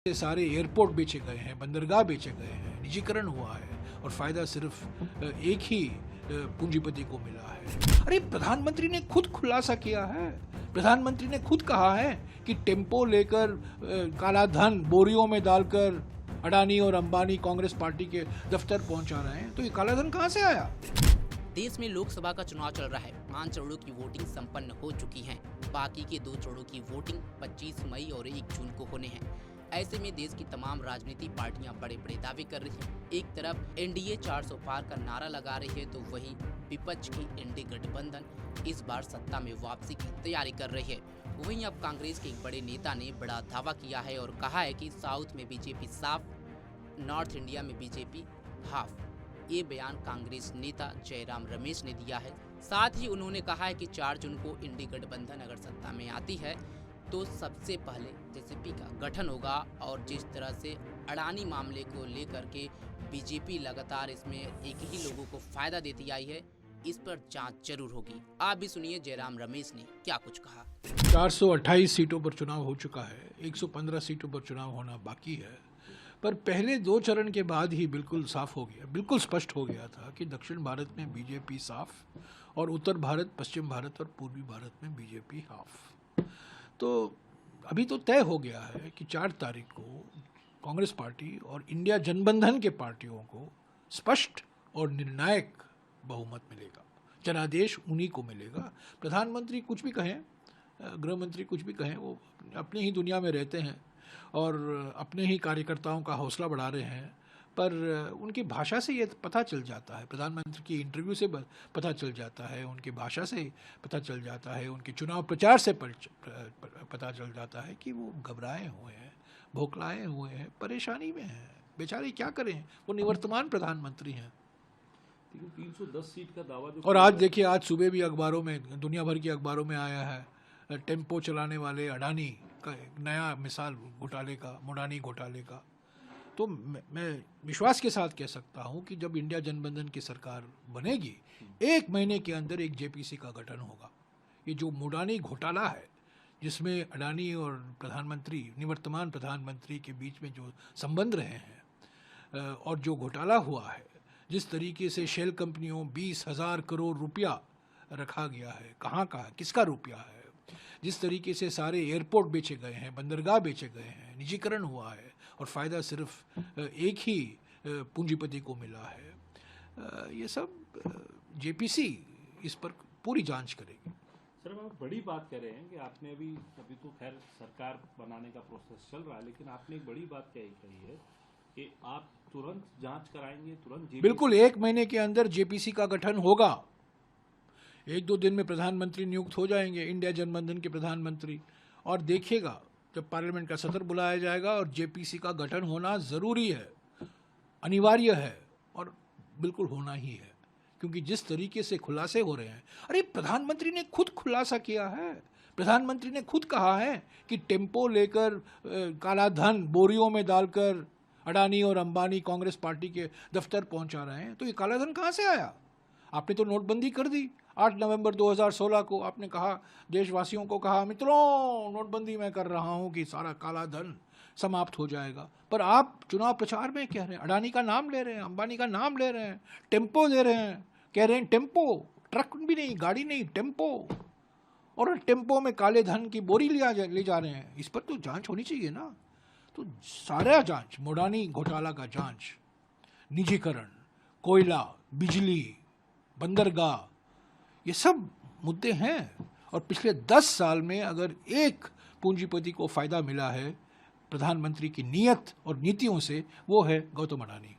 ये सारे एयरपोर्ट बेचे गए हैं, बंदरगाह बेचे गए हैं, निजीकरण हुआ है और फायदा सिर्फ एक ही पूंजीपति को मिला है। अरे प्रधानमंत्री ने खुद खुलासा किया है, प्रधानमंत्री ने खुद कहा है कि टेम्पो लेकर काला धन बोरियों में डालकर अडानी और अंबानी कांग्रेस पार्टी के दफ्तर पहुंचा रहे हैं। तो ये काला धन कहां से आया? देश में लोकसभा का चुनाव चल रहा है। 5 चरणों की वोटिंग संपन्न हो चुकी है। बाकी के 2 चरणों की वोटिंग 25 मई और 1 जून को होने हैं। ऐसे में देश की तमाम राजनीतिक पार्टियां बड़े बड़े दावे कर रही हैं। एक तरफ एनडीए 400 पार का नारा लगा रही है, तो वहीं विपक्ष की एनडीए गठबंधन इस बार सत्ता में वापसी की तैयारी कर रही है। वहीं अब कांग्रेस के एक बड़े नेता ने बड़ा दावा किया है और कहा है कि साउथ में बीजेपी साफ, नॉर्थ इंडिया में बीजेपी हाफ। ये बयान कांग्रेस नेता जयराम रमेश ने दिया है। साथ ही उन्होंने कहा है कि 4 जून को इंडी गठबंधन अगर सत्ता में आती है तो सबसे पहले जेजेपी का गठन होगा और जिस तरह से अडानी मामले को लेकर के बीजेपी लगातार इसमें एक ही लोगों को फायदा देती आई है, इस पर जांच जरूर होगी। आप भी सुनिए जयराम रमेश ने क्या कुछ कहा। 428 सीटों पर चुनाव हो चुका है, 115 सीटों पर चुनाव होना बाकी है। पर पहले 2 चरण के बाद ही बिल्कुल साफ हो गया, बिल्कुल स्पष्ट हो गया था कि दक्षिण भारत में बीजेपी साफ और उत्तर भारत, पश्चिम भारत और पूर्वी भारत में बीजेपी हाफ। तो अभी तो तय हो गया है कि 4 तारीख को कांग्रेस पार्टी और इंडिया जनबंधन के पार्टियों को स्पष्ट और निर्णायक बहुमत मिलेगा। जनादेश उन्हीं को मिलेगा। प्रधानमंत्री कुछ भी कहें, गृह मंत्री कुछ भी कहें, वो अपनी ही दुनिया में रहते हैं और अपने ही कार्यकर्ताओं का हौसला बढ़ा रहे हैं। पर उनकी भाषा से ये पता चल जाता है, प्रधानमंत्री की इंटरव्यू से पता चल जाता है, उनकी भाषा से पता चल जाता है, उनके चुनाव प्रचार से पता चल जाता है कि वो घबराए हुए हैं, बौखलाए हुए हैं, परेशानी में हैं। बेचारे क्या करें, वो निवर्तमान प्रधानमंत्री हैं। 310 सीट का दावा जो और आज देखिए, आज सुबह भी अखबारों में, दुनिया भर के अखबारों में आया है टेम्पो चलाने वाले अडानी का एक नया मिसाल घोटाले का, मुडानी घोटाले का। तो मैं विश्वास के साथ कह सकता हूं कि जब इंडिया जनबंधन की सरकार बनेगी, 1 महीने के अंदर एक जेपीसी का गठन होगा। ये जो मुडानी घोटाला है, जिसमें अडानी और प्रधानमंत्री, निवर्तमान प्रधानमंत्री के बीच में जो संबंध रहे हैं और जो घोटाला हुआ है, जिस तरीके से शेल कंपनियों 20,000 करोड़ रुपया रखा गया है, कहाँ का, किसका रुपया है, जिस तरीके से सारे एयरपोर्ट बेचे गए हैं, बंदरगाह बेचे गए हैं, निजीकरण हुआ है और फायदा सिर्फ एक ही पूंजीपति को मिला है, ये सब जेपीसी इस पर पूरी जांच करेगी। सर, आप बड़ी बात कह रहे हैं कि आपने अभी तो खैर सरकार बनाने का प्रोसेस चल रहा है, लेकिन आपने एक बड़ी बात क्या कही है कि आप तुरंत जांच कराएंगे, तुरंत बिल्कुल 1 महीने के अंदर जेपीसी का गठन होगा। 1-2 दिन में प्रधानमंत्री नियुक्त हो जाएंगे, इंडिया जनबंधन के प्रधानमंत्री, और देखिएगा जब पार्लियामेंट का सत्र बुलाया जाएगा और जेपीसी का गठन होना ज़रूरी है, अनिवार्य है और बिल्कुल होना ही है। क्योंकि जिस तरीके से खुलासे हो रहे हैं, अरे प्रधानमंत्री ने खुद खुलासा किया है, प्रधानमंत्री ने खुद कहा है कि टेम्पो लेकर काला धन बोरियों में डालकर अडानी और अंबानी कांग्रेस पार्टी के दफ्तर पहुंचा रहे हैं। तो ये काला धन कहां से आया? आपने तो नोटबंदी कर दी 8 नवंबर 2016 को। आपने कहा, देशवासियों को कहा, मित्रों नोटबंदी मैं कर रहा हूं कि सारा काला धन समाप्त हो जाएगा। पर आप चुनाव प्रचार में कह रहे हैं, अडानी का नाम ले रहे हैं, अंबानी का नाम ले रहे हैं, टेम्पो ले रहे हैं, कह रहे हैं टेम्पो, ट्रक भी नहीं, गाड़ी नहीं, टेम्पो, और टेम्पो में काले धन की बोरी ले जा रहे हैं। इस पर तो जांच होनी चाहिए ना। तो सारा जांच, मुडानी घोटाला का जांच, निजीकरण, कोयला, बिजली, बंदरगाह, ये सब मुद्दे हैं। और पिछले 10 साल में अगर एक पूंजीपति को फायदा मिला है प्रधानमंत्री की नीयत और नीतियों से, वो है गौतम अडानी।